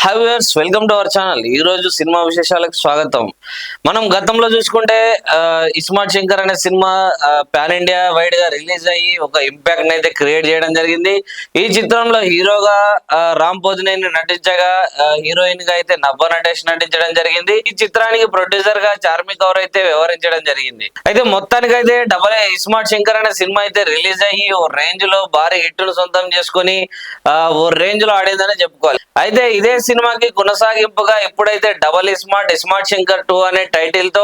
Hi viewers, welcome to our channel. ఈ రోజు cinema విశేషాలకు స్వాగతం. మనం గతంలో చూసుకుంటే ఇస్మార్ట్ శంకర్ అనే సినిమా పాన్ ఇండియా వైడ్ గా రిలీజ్ అయ్యి ఒక ఇంపాక్ట్ అయితే క్రియేట్ చేయడం జరిగింది. ఈ చిత్రంలో హీరోగా రామ్ పోతినేని నటించగా హీరోయిన్ గా అయితే నవ్వ నటేష్ నటించడం జరిగింది. ఈ చిత్రానికి ప్రొడ్యూసర్ గా చార్మి కౌర్ అయితే వ్యవహరించడం జరిగింది. అయితే మొత్తానికి అయితే ఇస్మార్ట్ శంకర్ అనే సినిమా అయితే రిలీజ్ అయ్యి ఓ రేంజ్ లో భారీ హిట్ ను సొంతం చేసుకుని ఓ రేంజ్ లో ఆడిందని చెప్పుకోవాలి. అయితే ఇదే సినిమాకి కొనసాగింపుగా ఎప్పుడైతే ఇస్మార్ట్ శంకర్ 2 అనే టైటిల్ తో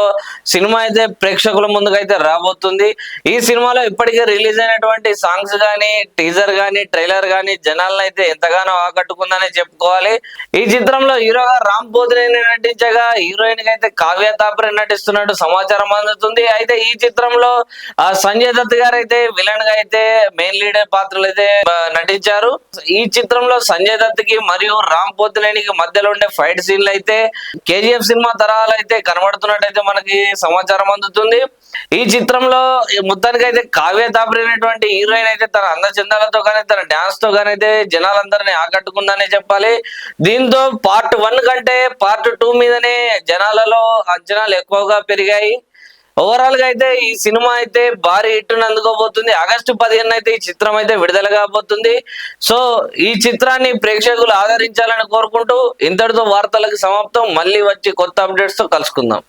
సినిమా అయితే ప్రేక్షకుల ముందుకైతే రాబోతుంది. ఈ సినిమాలో ఇప్పటికే రిలీజ్ అయినటువంటి సాంగ్స్ గానీ, టీజర్ గానీ, ట్రైలర్ గానీ జనాలను అయితే ఎంతగానో ఆకట్టుకుందనే చెప్పుకోవాలి. ఈ చిత్రంలో హీరోగా రామ్ పోతినేని నటించగా హీరోయిన్ గా అయితే కావ్య తాపరే నటిస్తున్నట్టు సమాచారం అందుతుంది. అయితే ఈ చిత్రంలో సంజయ్ దత్ గారు అయితే విలన్ గా అయితే మెయిన్ లీడ్ పాత్రలు అయితే నటించారు. ఈ చిత్రంలో సంజయ్ దత్ కి మరియు రామ్ పోతినేనికి మధ్యలో ఉండే ఫైట్ సీన్లు అయితే కేజీఎఫ్ సినిమా తరహాలు అయితే కనబడుతున్నట్టయితే మనకి సమాచారం అందుతుంది. ఈ చిత్రంలో మొత్తానికి అయితే కావ్య తాపరి అనేటువంటి హీరోయిన్ అయితే తన అందచందాలతో కానీ తన డాన్స్ తో కానీ అయితే జనాలందరినీ ఆకట్టుకుందనే చెప్పాలి. దీంతో పార్ట్ 1 కంటే పార్ట్ 2 మీదనే జనాలలో అంచనాలు ఎక్కువగా పెరిగాయి. ఓవరాల్ గా అయితే ఈ సినిమా అయితే భారీ హిట్ అందుకోబోతుంది. ఆగస్టు 15 అయితే ఈ చిత్రం అయితే విడుదల కాబోతుంది. సో ఈ చిత్రాన్ని ప్రేక్షకులు ఆదరించాలని కోరుకుంటూ ఇంతటితో వార్తలకు సమాప్తం. మళ్ళీ వచ్చి కొత్త అప్డేట్స్ తో కలుసుకుందాం.